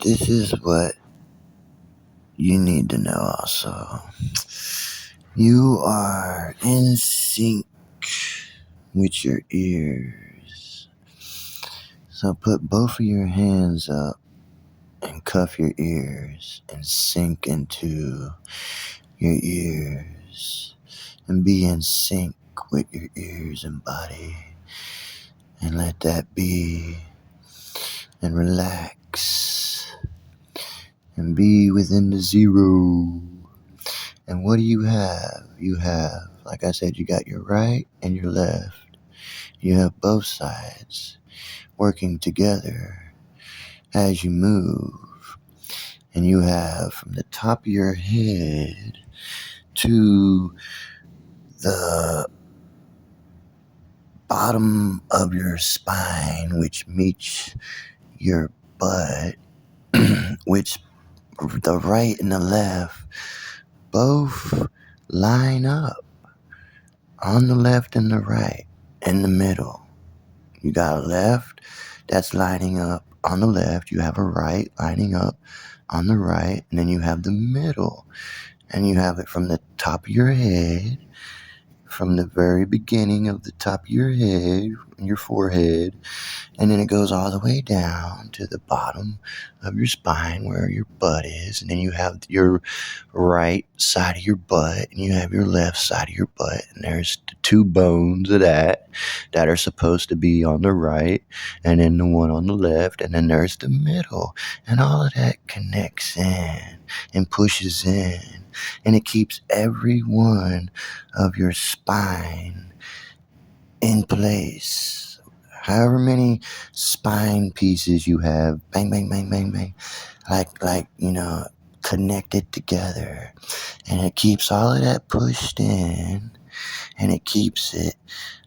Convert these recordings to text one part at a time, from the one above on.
this is what you need to know also. You are in sync with your ears. So put both of your hands up and cuff your ears and sink into your ears and be in sync with your ears and body, and let that be, and relax and be within the zero. And what do you have? You have, like I said, you got your right and your left. You have both sides working together as you move. And you have from the top of your head to the bottom of your spine, which meets your butt, which the right and the left both line up on the left and the right in the middle. You got a left that's lining up on the left, you have a right lining up on the right, and then you have the middle, and you have it from the top of your head, from the very beginning of the top of your head, your forehead, and then it goes all the way down to the bottom of your spine where your butt is. And then you have your right side of your butt and you have your left side of your butt. And there's the two bones of that are supposed to be on the right, and then the one on the left. And then there's the middle. And all of that connects in and pushes in. And it keeps every one of your spine in place. However many spine pieces you have, bang, bang, bang, bang, bang, like, connected together. And it keeps all of that pushed in, and it keeps it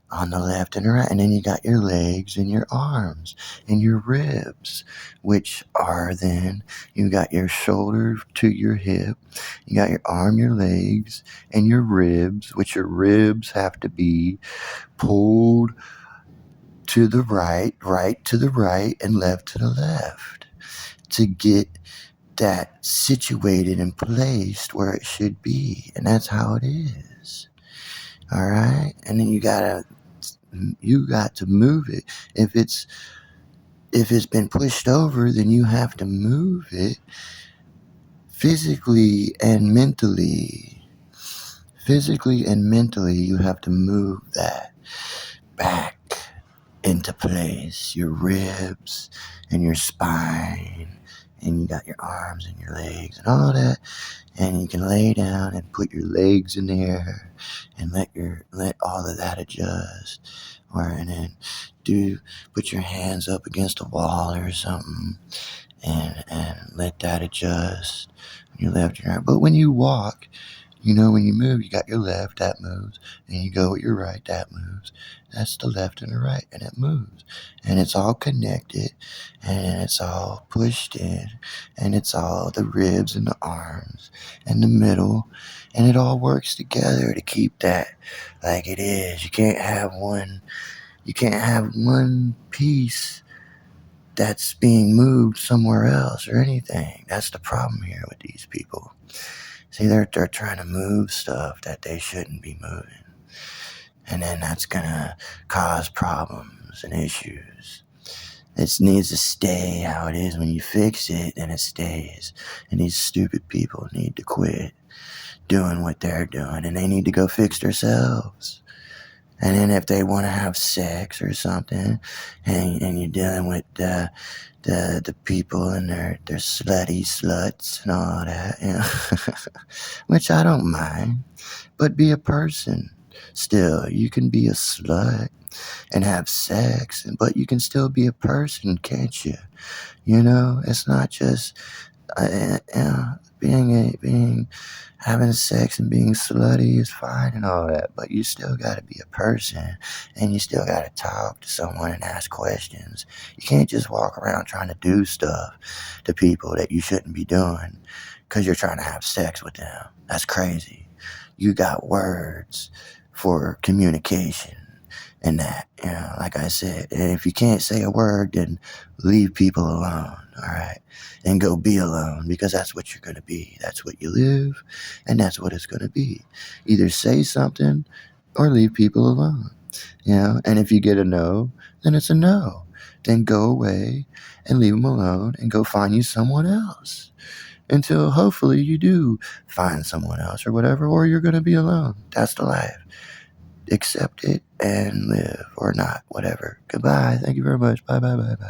on the left and the right. And then you got your legs and your arms and your ribs, which are then, you got your shoulder to your hip, you got your arm, your legs, and your ribs, which your ribs have to be pulled to the right to the right, and left to the left to get that situated and placed where it should be. And that's how it is. All right. And then you got to move it. If it's been pushed over, then you have to move it physically and mentally. Physically and mentally, you have to move that back into place, your ribs and your spine, and you got your arms and your legs and all that. And you can lay down and put your legs in the air and let all of that adjust. And then put your hands up against a wall or something and let that adjust. Your left, your right. But when you walk, when you move, you got your left, that moves, and you go with your right, that moves. That's the left and the right, and it moves. And it's all connected, and it's all pushed in, and it's all the ribs and the arms and the middle, and it all works together to keep that like it is. You can't have one piece that's being moved somewhere else or anything. That's the problem here with these people. See, they're trying to move stuff that they shouldn't be moving. And then that's going to cause problems and issues. It needs to stay how it is. When you fix it, then it stays. And these stupid people need to quit doing what they're doing. And they need to go fix themselves. And then if they want to have sex or something, and you're dealing with the people and their slutty sluts and all that, which I don't mind, but be a person still. You can be a slut and have sex, but you can still be a person, can't you? It's not just having sex and being slutty is fine and all that, but you still got to be a person, and you still got to talk to someone and ask questions. You can't just walk around trying to do stuff to people that you shouldn't be doing because you're trying to have sex with them. That's crazy. You got words for communication, and that, like I said. And if you can't say a word, then leave people alone, all right? And go be alone, because that's what you're going to be. That's what you live, and that's what it's going to be. Either say something or leave people alone, And if you get a no, then it's a no. Then go away and leave them alone and go find you someone else until hopefully you do find someone else or whatever, or you're going to be alone. That's the life. Accept it and live, or not, whatever. Goodbye. Thank you very much. Bye, bye, bye, bye.